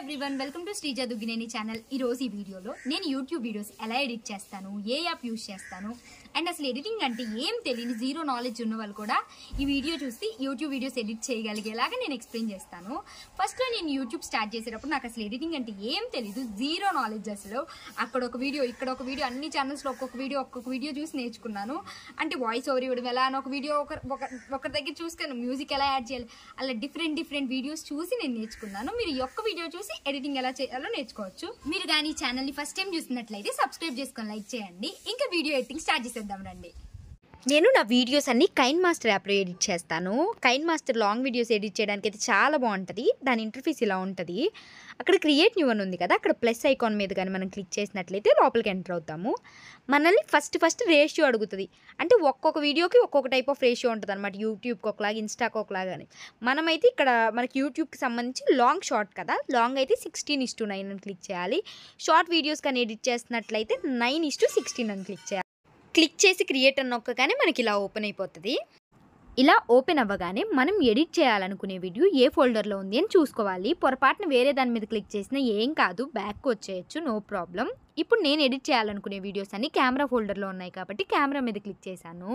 Everyone welcome to Sreeja Duggineni channel. ఈ రోజు ఈ వీడియోలో నేను యూట్యూబ్ వీడియోస్ ఎలా ఎడిట్ చేస్తాను, ఏ యాప్ యూజ్ చేస్తాను అండ్ అసలు ఎడిటింగ్ అంటే ఏం తెలియని జీరో నాలెడ్జ్ ఉన్న వాళ్ళు కూడా ఈ వీడియో చూసి యూట్యూబ్ వీడియోస్ ఎడిట్ చేయగలిగేలాగా నేను ఎక్స్ప్లెయిన్ చేస్తాను. ఫస్ట్లో నేను యూట్యూబ్ స్టార్ట్ చేసేటప్పుడు నాకు అసలు ఎడిటింగ్ అంటే ఏం తెలియదు, జీరో నాలెడ్జ్. అసలు అక్కడ ఒక వీడియో ఇక్కడ ఒక వీడియో అన్ని ఛానల్స్లో ఒక్కొక్క వీడియో చూసి నేర్చుకున్నాను. అంటే వాయిస్ ఓవర్ ఇవ్వడం ఎలా అని ఒక వీడియో ఒకరి దగ్గర చూసుకున్నాను, మ్యూజిక్ ఎలా యాడ్ చేయాలి, అలా డిఫరెంట్ వీడియోస్ చూసి నేను నేర్చుకున్నాను. మీరు ఈ ఒక్క వీడియో చూసి ఎడిటింగ్ ఎలా చేయాలో నేర్చుకోవచ్చు. మీరు కానీ ఈ ఛానల్ ని ఫస్ట్ టైం చూస్తున్నట్లయితే సబ్స్క్రైబ్ చేసుకొని లైక్ చేయండి. ఇంకా వీడియో ఎడిటింగ్ స్టార్ట్ చేసేద్దాం రండి. నేను నా వీడియోస్ అన్ని కైన్ మాస్టర్ యాప్లో ఎడిట్ చేస్తాను. KineMaster long videos edit చేయడానికి అయితే చాలా బాగుంటుంది. దాని ఇంటర్ఫేస్ ఇలా ఉంటుంది. అక్కడ క్రియేట్ న్యూ అని ఉంది కదా, అక్కడ ప్లస్ ఐకాన్ మీద కానీ మనం క్లిక్ చేసినట్లయితే లోపలికి ఎంటర్ అవుతాము. మనల్ని ఫస్ట్ రేషియో అడుగుతుంది. అంటే ఒక్కొక్క వీడియోకి ఒక్కొక్క టైప్ ఆఫ్ రేషియో ఉంటుంది అనమాట. యూట్యూబ్కి ఒకలాగా, ఇన్స్టాకి ఒకలాగా అని. మనమైతే ఇక్కడ మనకి యూట్యూబ్కి సంబంధించి లాంగ్ షార్ట్ కదా, లాంగ్ అయితే 16:9 అని క్లిక్ చేయాలి. షార్ట్ వీడియోస్ కానీ ఎడిట్ చేసినట్లయితే 9:16 అని క్లిక్ చేయాలి. క్లిక్ చేసి క్రియేట్ అని నొక్కగానే మనకి ఇలా ఓపెన్ అయిపోతుంది. ఇలా ఓపెన్ అవ్వగానే మనం ఎడిట్ చేయాలనుకునే వీడియో ఏ ఫోల్డర్లో ఉంది అని చూసుకోవాలి. పొరపాటున వేరే దాని మీద క్లిక్ చేసినా ఏం కాదు, బ్యాక్ వచ్చేయచ్చు, నో ప్రాబ్లం. ఇప్పుడు నేను ఎడిట్ చేయాలనుకునే వీడియోస్ అన్ని కెమెరా ఫోల్డర్లో ఉన్నాయి కాబట్టి కెమెరా మీద క్లిక్ చేశాను.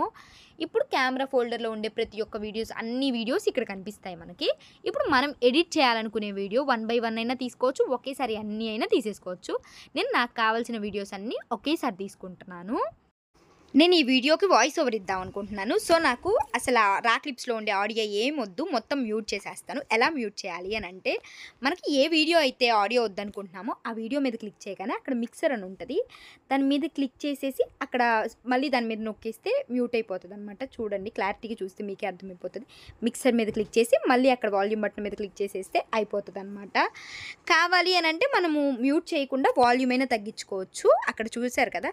ఇప్పుడు కెమెరా ఫోల్డర్లో ఉండే ప్రతి ఒక్క వీడియోస్, అన్ని వీడియోస్ ఇక్కడ కనిపిస్తాయి మనకి. ఇప్పుడు మనం ఎడిట్ చేయాలనుకునే వీడియో 1 by 1 అయినా తీసుకోవచ్చు, ఒకేసారి అన్నీ అయినా తీసేసుకోవచ్చు. నేను నాకు కావాల్సిన వీడియోస్ అన్నీ ఒకేసారి తీసుకుంటున్నాను. నేను ఈ వీడియోకి వాయిస్ ఓవర్ ఇద్దాం అనుకుంటున్నాను. సో నాకు అసలు రా క్లిప్స్లో ఉండే ఆడియో ఏం వద్దు, మొత్తం మ్యూట్ చేసేస్తాను. ఎలా మ్యూట్ చేయాలి అని అంటే, మనకి ఏ వీడియో అయితే ఆడియో వద్దనుకుంటున్నామో ఆ వీడియో మీద క్లిక్ చేయగానే అక్కడ మిక్సర్ అని ఉంటుంది. దాని మీద క్లిక్ చేసేసి అక్కడ మళ్ళీ దాని మీద నొక్కేస్తే మ్యూట్ అయిపోతుంది అనమాట. చూడండి, క్లారిటీగా చూస్తే మీకే అర్థమైపోతుంది. మిక్సర్ మీద క్లిక్ చేసి మళ్ళీ అక్కడ వాల్యూమ్ బటన్ మీద క్లిక్ చేసేస్తే అయిపోతుంది అనమాట. కావాలి అని అంటే మనము మ్యూట్ చేయకుండా వాల్యూమ్ అయినా తగ్గించుకోవచ్చు. అక్కడ చూసారు కదా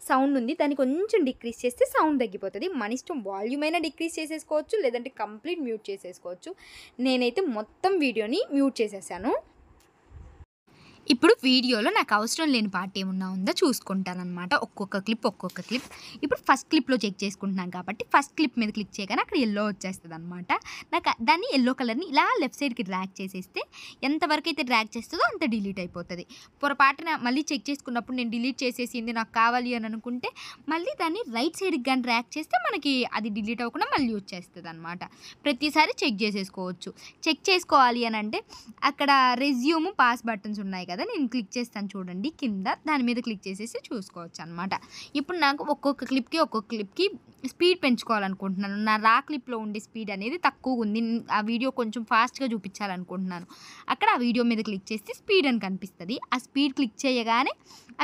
సౌండ్ ఉంది, దాన్ని కొంచెం డిక్రీజ్ చేస్తే సౌండ్ తగ్గిపోతుంది. మన ఇష్టం, వాల్యూమ్ అయినా డిక్రీజ్ చేసేసుకోవచ్చు, లేదంటే కంప్లీట్ మ్యూట్ చేసేసుకోవచ్చు. నేనైతే మొత్తం వీడియోని మ్యూట్ చేసేసాను. ఇప్పుడు వీడియోలో నాకు అవసరం లేని పార్ట్ ఏమన్నా ఉందో చూసుకుంటానమాట. ఒక్కొక్క క్లిప్. ఇప్పుడు ఫస్ట్ క్లిప్లో చెక్ చేసుకుంటున్నాను కాబట్టి ఫస్ట్ క్లిప్ మీద క్లిక్ చేయగానే అక్కడ ఎల్లో వచ్చేస్తుంది అనమాట. నాకు దాన్ని ఎల్లో కలర్ని ఇలా లెఫ్ట్ సైడ్కి డ్రాగ్ చేసేస్తే ఎంతవరకు అయితే డ్రాగ్ చేస్తుందో అంత డిలీట్ అయిపోతుంది. పొరపాటున మళ్ళీ చెక్ చేసుకున్నప్పుడు నేను డిలీట్ చేసేసింది నాకు కావాలి అని అనుకుంటే మళ్ళీ దాన్ని రైట్ సైడ్కి కానీ డ్రాగ్ చేస్తే మనకి అది డిలీట్ అవ్వకుండా మళ్ళీ వచ్చేస్తుంది అనమాట. ప్రతిసారి చెక్ చేసేసుకోవచ్చు. చెక్ చేసుకోవాలి అని అంటే అక్కడ రెజ్యూమ్, పాస్ బటన్స్ ఉన్నాయి కదా, నేను క్లిక్ చేస్తాను చూడండి కింద, దాని మీద క్లిక్ చేసేసి చూసుకోవచ్చు అనమాట. ఇప్పుడు నాకు ఒక్కొక్క క్లిప్కి స్పీడ్ పెంచుకోవాలనుకుంటున్నాను. నా రా క్లిప్లో ఉండే స్పీడ్ అనేది తక్కువ ఉంది, ఆ వీడియో కొంచెం ఫాస్ట్గా చూపించాలనుకుంటున్నాను. అక్కడ ఆ వీడియో మీద క్లిక్ చేస్తే స్పీడ్ అని కనిపిస్తుంది. ఆ స్పీడ్ క్లిక్ చేయగానే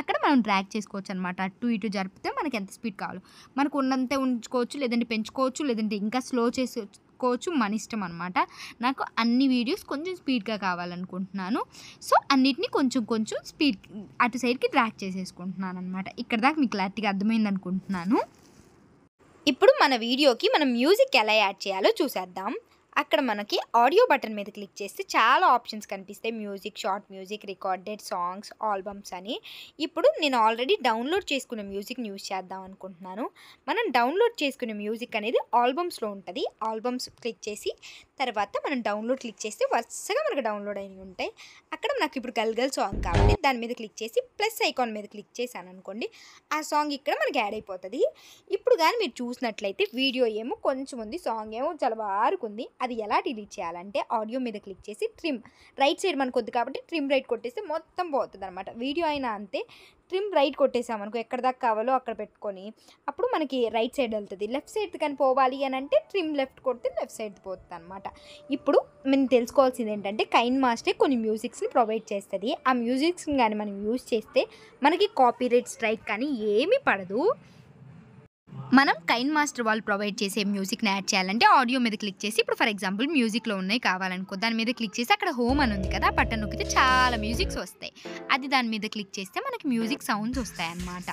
అక్కడ మనం డ్రాగ్ చేసుకోవచ్చు అనమాట. అటు ఇటు జరిపితే మనకి ఎంత స్పీడ్ కావాలో మనకు ఉన్నంతే ఉంచుకోవచ్చు, లేదంటే పెంచుకోవచ్చు, లేదంటే ఇంకా స్లో చేసుకోవచ్చు, మన ఇష్టం అనమాట. నాకు అన్ని వీడియోస్ కొంచెం స్పీడ్గా కావాలనుకుంటున్నాను. సో అన్నిటినీ కొంచెం స్పీడ్ అటు సైడ్కి డ్రాగ్ చేసేసుకుంటున్నాను అనమాట. ఇక్కడ దాకా మీకు క్లారిటీగా అర్థమైంది అనుకుంటున్నాను. ఇప్పుడు మన వీడియోకి మనం మ్యూజిక్ ఎలా యాడ్ చేయాలో చూసేద్దాం. అక్కడ మనకి ఆడియో బటన్ మీద క్లిక్ చేస్తే చాలా ఆప్షన్స్ కనిపిస్తాయి. Music, short music, recorded songs, albums అని. ఇప్పుడు నేను ఆల్రెడీ డౌన్లోడ్ చేసుకున్న మ్యూజిక్ని యూజ్ చేద్దాం అనుకుంటున్నాను. మనం డౌన్లోడ్ చేసుకునే మ్యూజిక్ అనేది ఆల్బమ్స్లో ఉంటుంది. ఆల్బమ్స్ క్లిక్ చేసి తర్వాత మనం డౌన్లోడ్ క్లిక్ చేస్తే వరుసగా మనకు డౌన్లోడ్ అయినవి ఉంటాయి. అక్కడ నాకు ఇప్పుడు గల్గల్ సాంగ్ కావాలి, దాని మీద క్లిక్ చేసి ప్లస్ ఐకాన్ మీద క్లిక్ చేశాను అనుకోండి, ఆ సాంగ్ ఇక్కడ మనకి యాడ్ అయిపోతుంది. ఇప్పుడు కానీ మీరు చూసినట్లయితే వీడియో ఏమో కొంచెం ఉంది, సాంగ్ ఏమో చాలా బారుకు ఉంది. అది ఎలా డిలీట్ చేయాలంటే ఆడియో మీద క్లిక్ చేసి ట్రిమ్ రైట్ సైడ్ మనకు వద్దు కాబట్టి ట్రిమ్ రైట్ కొట్టేస్తే మొత్తం పోతుంది అనమాట. వీడియో అయినా అంతే, ట్రిమ్ రైట్ కొట్టేసామనుకో ఎక్కడ దాకా కావాలో అక్కడ పెట్టుకొని అప్పుడు మనకి రైట్ సైడ్ వెళ్తుంది. లెఫ్ట్ సైడ్ కానీ పోవాలి అని అంటే ట్రిమ్ లెఫ్ట్ కొడితే లెఫ్ట్ సైడ్ పోతుంది అనమాట. ఇప్పుడు మనం తెలుసుకోవాల్సింది ఏంటంటే కైన్ మాస్టర్ కొన్ని మ్యూజిక్స్ని ప్రొవైడ్ చేస్తుంది. ఆ మ్యూజిక్స్ని కానీ మనం యూజ్ చేస్తే మనకి కాపీరైట్ స్ట్రైక్ కానీ ఏమీ పడదు. మనం కైన్ మాస్టర్ వాళ్ళు ప్రొవైడ్ చేసే మ్యూజిక్ని యాడ్ చేయాలంటే ఆడియో మీద క్లిక్ చేసి, ఇప్పుడు ఫర్ ఎగ్జాంపుల్ మ్యూజిక్లో ఉన్నాయి కావాలనుకో, దాని మీద క్లిక్ చేసి అక్కడ హోమ్ అని ఉంది కదా, బటన్ నొక్కితే చాలా మ్యూజిక్స్ వస్తాయి. అది దాని మీద క్లిక్ చేస్తే మనకి మ్యూజిక్ సౌండ్స్ వస్తాయి అన్నమాట.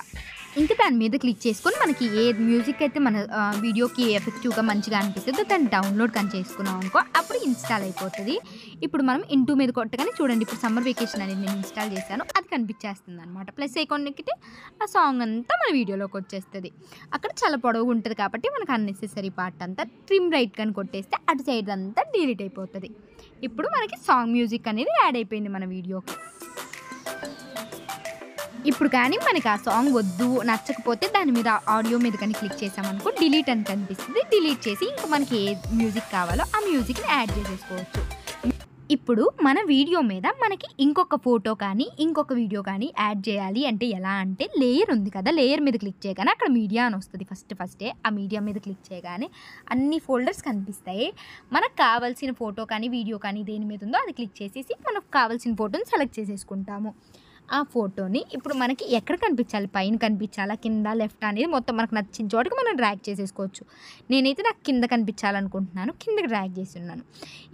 ఇంకా దాని మీద క్లిక్ చేసుకొని మనకి ఏ మ్యూజిక్ అయితే మన వీడియోకి ఎఫెక్టివ్గా మంచిగా అనిపిస్తుందో దాన్ని డౌన్లోడ్ కానీ చేసుకున్నాం అనుకో అప్పుడు ఇన్స్టాల్ అయిపోతుంది. ఇప్పుడు మనం ఇంటూ మీద కొట్టగానే చూడండి, ఇప్పుడు సమ్మర్ వెకేషన్ అనేది నేను ఇన్స్టాల్ చేశాను, అది కనిపించేస్తుంది అనమాట. ప్లస్ ఐకాన్ నొక్కితే ఆ సాంగ్ అంతా మన వీడియోలోకి వచ్చేస్తుంది. అక్కడ చాలా పొడవుగా ఉంటుంది కాబట్టి మనకు అన్నెసెసరీ పార్ట్ అంతా ట్రిమ్ రైట్ కానీ కొట్టేస్తే అటు సైడ్ అంతా డిలీట్ అయిపోతుంది. ఇప్పుడు మనకి సాంగ్ మ్యూజిక్ అనేది యాడ్ అయిపోయింది మన వీడియోకి. ఇప్పుడు కానీ మనకి ఆ సాంగ్ వద్దు నచ్చకపోతే దాని మీద ఆడియో మీద కానీ క్లిక్ చేసామనుకో డిలీట్ అని కనిపిస్తుంది. డిలీట్ చేసి ఇంకా మనకి ఏ మ్యూజిక్ కావాలో ఆ మ్యూజిక్ని యాడ్ చేసేసుకోవచ్చు. ఇప్పుడు మన వీడియో మీద మనకి ఇంకొక ఫోటో కానీ ఇంకొక వీడియో కానీ యాడ్ చేయాలి అంటే ఎలా అంటే లేయర్ ఉంది కదా, లేయర్ మీద క్లిక్ చేయగానే అక్కడ మీడియా అని వస్తుంది. ఫస్టే ఆ మీడియా మీద క్లిక్ చేయగానే అన్ని ఫోల్డర్స్ కనిపిస్తాయి. మనకు కావాల్సిన ఫోటో కానీ వీడియో కానీ దేని మీద ఉందో అది క్లిక్ చేసేసి మనకు కావాల్సిన ఫోటోని సెలెక్ట్ చేసేసుకుంటాము. ఆ ఫోటోని ఇప్పుడు మనకి ఎక్కడ కనిపించాలి, పైన కనిపించాలా కింద లెఫ్ట్ అనేది మొత్తం మనకు నచ్చిన చోటుకి మనం డ్రాగ్ చేసేసుకోవచ్చు. నేనైతే నాకు కింద కనిపించాలనుకుంటున్నాను, కిందకి డ్రాగ్ చేసి ఉన్నాను.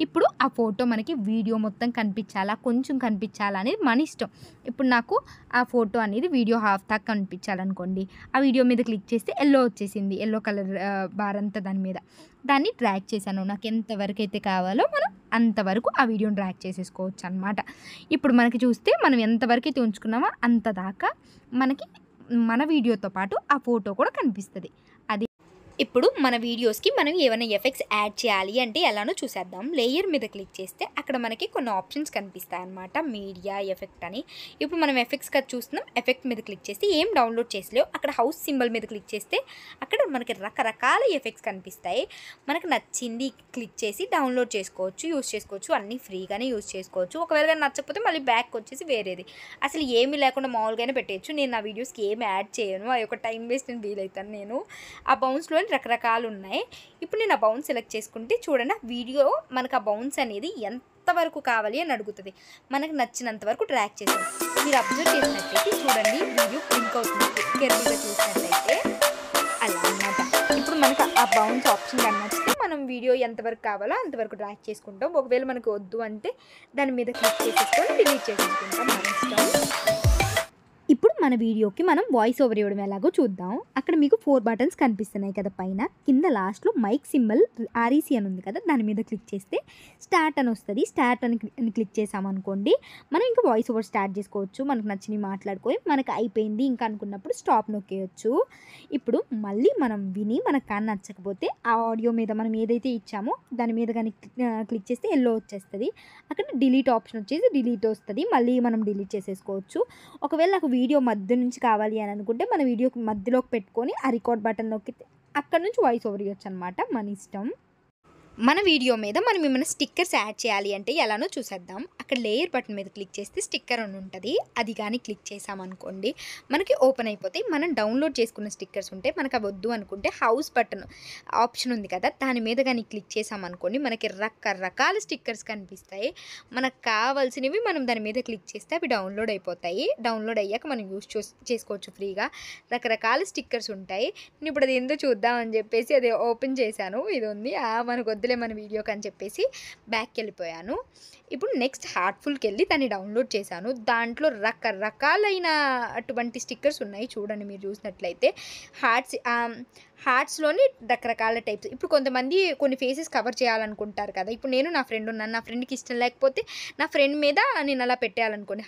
ఇప్పుడు ఆ ఫోటో మనకి వీడియో మొత్తం కనిపించాలా కొంచెం కనిపించాలా అనేది మన ఇష్టం. ఇప్పుడు నాకు ఆ ఫోటో అనేది వీడియో హాఫ్ దాకా కనిపించాలనుకోండి, ఆ వీడియో మీద క్లిక్ చేస్తే ఎల్లో వచ్చేసింది, ఎల్లో కలర్ బార్ అంతా దాని మీద. దాన్ని డ్రాగ్ చేశాను. నాకు ఎంతవరకు అయితే కావాలో మనం అంతవరకు ఆ వీడియోని డ్రాగ్ చేసేసుకోవచ్చు అనమాట. ఇప్పుడు మనకి చూస్తే మనం ఎంతవరకు అయితే ఉంచుకున్నామో అంత దాకా మనకి మన వీడియోతో పాటు ఆ ఫోటో కూడా కనిపిస్తుంది. అది ఇప్పుడు మన వీడియోస్కి మనం ఏమైనా ఎఫెక్ట్స్ యాడ్ చేయాలి అంటే ఎలానో చూసేద్దాం. లేయర్ మీద క్లిక్ చేస్తే అక్కడ మనకి కొన్ని ఆప్షన్స్ కనిపిస్తాయి అన్నమాట, మీడియా ఎఫెక్ట్ అని. ఇప్పుడు మనం ఎఫెక్ట్స్ కదా చూస్తున్నాం, ఎఫెక్ట్ మీద క్లిక్ చేస్తే ఏం డౌన్లోడ్ చేసలేవు, అక్కడ హౌస్ సింబల్ మీద క్లిక్ చేస్తే అక్కడ మనకి రకరకాల ఎఫెక్ట్స్ కనిపిస్తాయి. మనకు నచ్చింది క్లిక్ చేసి డౌన్లోడ్ చేసుకోవచ్చు, యూజ్ చేసుకోవచ్చు, అన్నీ ఫ్రీగానే యూజ్ చేసుకోవచ్చు. ఒకవేళ నచ్చకపోతే మళ్ళీ బ్యాక్ వచ్చేసి వేరేది అసలు ఏమీ లేకుండా మామూలుగానే పెట్టేయచ్చు. నేను నా వీడియోస్కి ఏమి యాడ్ చేయను, అది ఒక టైం వేస్ట్ అని ఫీల్ అవుతాను నేను. ఆ బౌన్స్లో రకరకాలు ఉన్నాయి. ఇప్పుడు నేను ఆ బౌన్స్ సెలెక్ట్ చేసుకుంటే చూడండి వీడియో మనకు ఆ బౌన్స్ అనేది ఎంతవరకు కావాలి అని అడుగుతుంది. మనకు నచ్చినంత వరకు డ్రాగ్ చేసాం. మీరు అబ్జర్వ్ చేసినట్లయితే చూడండి వీడియో బ్లింక్ అవుతుంది, కేర్ఫుల్గా చూసినట్లయితే అలా అన్నమాట. ఇప్పుడు మనకు ఆ బౌన్స్ ఆప్షన్ కానీ నచ్చితే మనం వీడియో ఎంతవరకు కావాలో అంతవరకు డ్రాగ్ చేసుకుంటాం. ఒకవేళ మనకు వద్దు అంటే దాని మీద క్లిక్ చేసేసుకొని డిలీట్ చేసేసుకుంటాం మన ఇష్టం. ఇప్పుడు మన వీడియోకి మనం వాయిస్ ఓవర్ ఇవ్వడం ఎలాగో చూద్దాం. అక్కడ మీకు 4 బటన్స్ కనిపిస్తున్నాయి కదా పైన. కింద లాస్ట్లో మైక్ సింబల్ ఆర్ఈసీ అని ఉంది కదా, దాని మీద క్లిక్ చేస్తే స్టార్ట్ అని వస్తుంది. స్టార్ట్ అని క్లిక్ చేసామనుకోండి మనం ఇంకా వాయిస్ ఓవర్ స్టార్ట్ చేసుకోవచ్చు. మనకు నచ్చినవి మాట్లాడుకొని మనకు అయిపోయింది ఇంకా అనుకున్నప్పుడు స్టాప్ నొక్కేయచ్చు. ఇప్పుడు మళ్ళీ మనం విని మనకు కానీ నచ్చకపోతే ఆ ఆడియో మీద మనం ఏదైతే ఇచ్చామో దాని మీద కానీ క్లిక్ చేస్తే ఎల్లో వచ్చేస్తుంది. అక్కడ డిలీట్ ఆప్షన్ వచ్చేసి డిలీట్ వస్తుంది, మళ్ళీ మనం డిలీట్ చేసేసుకోవచ్చు. ఒకవేళ నాకు వీడియో మధ్య నుంచి కావాలి అని అనుకుంటే మన వీడియోకి మధ్యలోకి పెట్టుకొని ఆ రికార్డ్ బటన్ నొక్కితే అక్కడ నుంచి వాయిస్ ఓవర్ ఇవ్వచ్చు అనమాట, మన ఇష్టం. మన వీడియో మీద మనం ఏమైనా స్టిక్కర్స్ యాడ్ చేయాలి అంటే ఎలానో చూసేద్దాం. అక్కడ లేయర్ బటన్ మీద క్లిక్ చేస్తే స్టిక్కర్ అని ఉంటుంది, అది కానీ క్లిక్ చేసామనుకోండి మనకి ఓపెన్ అయిపోతాయి. మనం డౌన్లోడ్ చేసుకున్న స్టిక్కర్స్ ఉంటే మనకు అవి వద్దు అనుకుంటే హౌస్ బటన్ ఆప్షన్ ఉంది కదా, దాని మీద కానీ క్లిక్ చేసామనుకోండి మనకి రకరకాల స్టిక్కర్స్ కనిపిస్తాయి. మనకు కావాల్సినవి మనం దాని మీద క్లిక్ చేస్తే అవి డౌన్లోడ్ అయిపోతాయి. డౌన్లోడ్ అయ్యాక మనం యూజ్ చేసుకోవచ్చు ఫ్రీగా. రకరకాల స్టిక్కర్స్ ఉంటాయి. నేను ఇప్పుడు అది ఎందుకు చూద్దామని చెప్పేసి అది ఓపెన్ చేశాను, ఇది ఉంది మనకు వద్దులే మన వీడియోకి అని చెప్పేసి బ్యాక్కి వెళ్ళిపోయాను. ఇప్పుడు నెక్స్ట్ హార్ట్ఫుల్కి వెళ్ళి దాన్ని డౌన్లోడ్ చేశాను. దాంట్లో రకరకాలైన అటువంటి స్టిక్కర్స్ ఉన్నాయి చూడండి. మీరు చూసినట్లయితే హార్ట్స్లోని రకరకాల టైప్స్. ఇప్పుడు కొంతమంది కొన్ని ఫేసెస్ కవర్ చేయాలనుకుంటారు కదా. ఇప్పుడు నేను నా ఫ్రెండ్ ఉన్నాను, నా ఫ్రెండ్కి ఇష్టం లేకపోతే నా ఫ్రెండ్ మీద నేను అలా పెట్టేయాలనుకోండి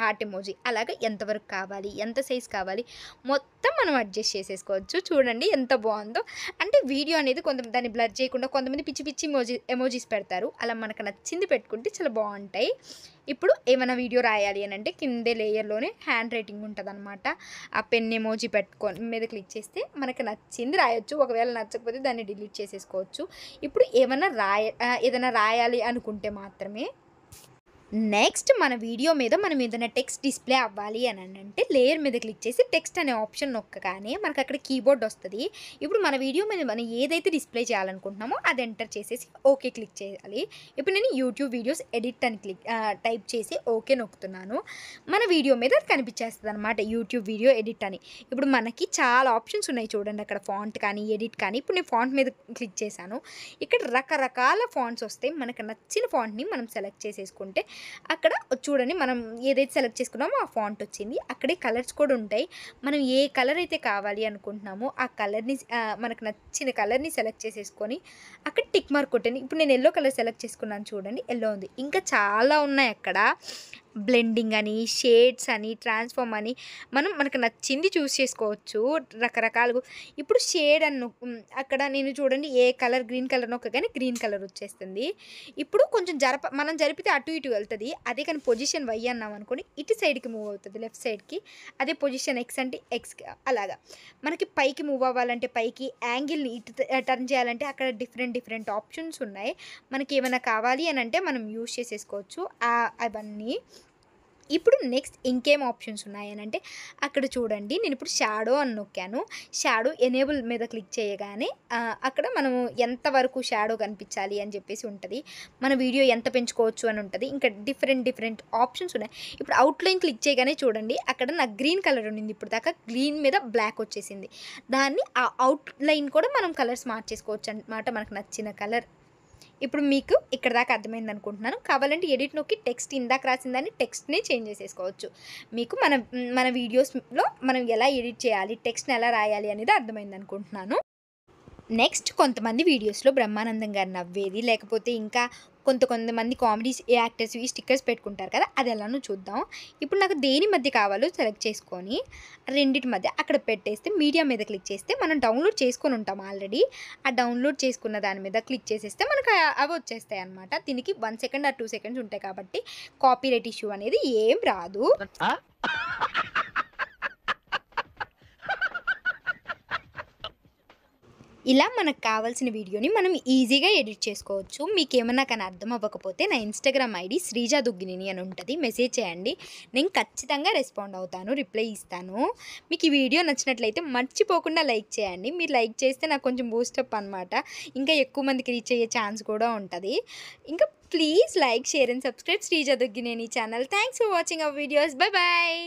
హార్ట్ ఎమోజీ. అలాగే ఎంతవరకు కావాలి, ఎంత సైజ్ కావాలి మొత్తం మనం అడ్జస్ట్ చేసేసుకోవచ్చు. చూడండి ఎంత బాగుందో. అంటే వీడియో అనేది దాన్ని బ్లర్ చేయకుండా కొంతమంది పిచ్చి పిచ్చి ఎమోజీస్ పెడతారు, అలా మనకు నచ్చింది పెట్టుకుంటే చాలా బాగుంటాయి. ఇప్పుడు ఏమైనా వీడియో రాయాలి అని అంటే కిందే లేయర్లోనే హ్యాండ్ రైటింగ్ ఉంటుంది అనమాట. ఆ పెన్ ఎమోజీ మీద క్లిక్ చేస్తే మనకు నచ్చింది రాయొచ్చు. ఒకవేళ నచ్చకపోతే దాన్ని డిలీట్ చేసేసుకోవచ్చు. ఇప్పుడు ఏదైనా రాయాలి అనుకుంటే మాత్రమే నెక్స్ట్ మన వీడియో మీద మనం ఏదైనా టెక్స్ట్ డిస్ప్లే అవ్వాలి అని అంటే లేయర్ మీద క్లిక్ చేసి టెక్స్ట్ అనే ఆప్షన్ నొక్కగానే మనకు అక్కడ కీబోర్డ్ వస్తుంది. ఇప్పుడు మన వీడియో మీద మనం ఏదైతే డిస్ప్లే చేయాలనుకుంటున్నామో అది ఎంటర్ చేసేసి ఓకే క్లిక్ చేయాలి. ఇప్పుడు నేను యూట్యూబ్ వీడియోస్ ఎడిట్ అని టైప్ చేసి ఓకే నొక్కుతున్నాను. మన వీడియో మీద అది కనిపించేస్తుంది అనమాట, యూట్యూబ్ వీడియో ఎడిట్ అని. ఇప్పుడు మనకి చాలా ఆప్షన్స్ ఉన్నాయి చూడండి, అక్కడ ఫాంట్ కానీ ఎడిట్ కానీ. ఇప్పుడు నేను ఫాంట్ మీద క్లిక్ చేశాను, ఇక్కడ రకరకాల ఫాంట్స్ వస్తాయి. మనకు నచ్చిన ఫాంట్ని మనం సెలెక్ట్ చేసేసుకుంటే అక్కడ చూడండి మనం ఏదైతే సెలెక్ట్ చేసుకున్నామో ఆ ఫాంట్ వచ్చింది. అక్కడే కలర్స్ కూడా ఉంటాయి. మనం ఏ కలర్ అయితే కావాలి అనుకుంటున్నామో ఆ కలర్ని మనకు నచ్చిన కలర్ని సెలెక్ట్ చేసేసుకొని అక్కడ టిక్ మార్క్ కొట్టండి. ఇప్పుడు నేను ఎల్లో కలర్ సెలెక్ట్ చేసుకున్నాను చూడండి, ఎల్లో ఉంది. ఇంకా చాలా ఉన్నాయి అక్కడ. బ్లెండింగ్ అని, షేడ్స్ అని, ట్రాన్స్ఫార్మ్ అని మనకు నచ్చింది చూస్ చేసుకోవచ్చు రకరకాలుగా. ఇప్పుడు షేడ్ అక్కడ నేను చూడండి ఏ కలర్ గ్రీన్ కలర్ నొక్కగానే గ్రీన్ కలర్ వచ్చేస్తుంది. ఇప్పుడు కొంచెం మనం జరిపితే అటు ఇటు వెళ్తుంది. అదే కానీ పొజిషన్ వై అన్నాం అనుకోండి ఇటు సైడ్కి మూవ్ అవుతుంది, లెఫ్ట్ సైడ్కి. అదే పొజిషన్ ఎక్స్ అంటే ఎక్స్. అలాగా మనకి పైకి మూవ్ అవ్వాలంటే పైకి, యాంగిల్ని ఇటు టర్న్ చేయాలంటే అక్కడ డిఫరెంట్ ఆప్షన్స్ ఉన్నాయి. మనకి ఏమైనా కావాలి అని అంటే మనం యూజ్ చేసేసుకోవచ్చు అవన్నీ. ఇప్పుడు నెక్స్ట్ ఇంకేం ఆప్షన్స్ ఉన్నాయని అంటే అక్కడ చూడండి, నేను ఇప్పుడు షాడో అని నొక్కాను. షాడో ఎనేబుల్ మీద క్లిక్ చేయగానే అక్కడ మనము ఎంతవరకు షాడో కనిపించాలి అని చెప్పేసి ఉంటుంది. మన వీడియో ఎంత పెంచుకోవచ్చు అని ఉంటుంది. ఇంకా డిఫరెంట్ ఆప్షన్స్ ఉన్నాయి. ఇప్పుడు అవుట్లైన్ క్లిక్ చేయగానే చూడండి అక్కడ నాకు గ్రీన్ కలర్ ఉండింది, ఇప్పుడు దాకా గ్రీన్ మీద బ్లాక్ వచ్చేసింది. దాన్ని ఆ అవుట్లైన్ కూడా మనం కలర్స్ మార్చేసుకోవచ్చు అన్నమాట, మనకు నచ్చిన కలర్. ఇప్పుడు మీకు ఇక్కడ దాకా అర్థమైంది అనుకుంటున్నాను. కావాలంటే ఎడిట్ నొక్కి టెక్స్ట్ ఇందాక రాసిందాన్ని టెక్స్ట్ని చేంజ్ చేసేసుకోవచ్చు. మీకు మన వీడియోస్లో మనం ఎలా ఎడిట్ చేయాలి, టెక్స్ట్ని ఎలా రాయాలి అనేది అర్థమైంది అనుకుంటున్నాను. నెక్స్ట్ కొంతమంది వీడియోస్లో బ్రహ్మానందం గారు నవ్వేది, లేకపోతే ఇంకా కొంతమంది కామెడీ యాక్టర్స్ ఈ స్టిక్కర్స్ పెట్టుకుంటారు కదా, అది ఎలానో చూద్దాం. ఇప్పుడు నాకు దేని మధ్య కావాలో సెలెక్ట్ చేసుకొని రెండింటి మధ్య అక్కడ పెట్టేస్తే మీడియా మీద క్లిక్ చేస్తే మనం డౌన్లోడ్ చేసుకొని ఉంటాం ఆల్రెడీ. ఆ డౌన్లోడ్ చేసుకున్న దాని మీద క్లిక్ చేసేస్తే మనకు అవి వచ్చేస్తాయి అన్నమాట. దీనికి 1 సెకండ్ ఆర్ 2 సెకండ్స్ ఉంటాయి కాబట్టి కాపీరైట్ ఇష్యూ అనేది ఏం రాదు. ఇలా మనకు కావాల్సిన వీడియోని మనం ఈజీగా ఎడిట్ చేసుకోవచ్చు. మీకు ఏమన్నా కానీ అర్థం అవ్వకపోతే నా ఇన్స్టాగ్రామ్ ఐడి శ్రీజా దుగ్గినేని అని ఉంటుంది, మెసేజ్ చేయండి. నేను ఖచ్చితంగా రెస్పాండ్ అవుతాను, రిప్లై ఇస్తాను. మీకు ఈ వీడియో నచ్చినట్లయితే మర్చిపోకుండా లైక్ చేయండి. మీరు లైక్ చేస్తే నాకు కొంచెం బూస్టప్ అనమాట, ఇంకా ఎక్కువ మందికి రీచ్ అయ్యే ఛాన్స్ కూడా ఉంటుంది. ఇంకా please like, share and subscribe Sreeja Duggineni channel. Thanks for watching our videos. Bye bye.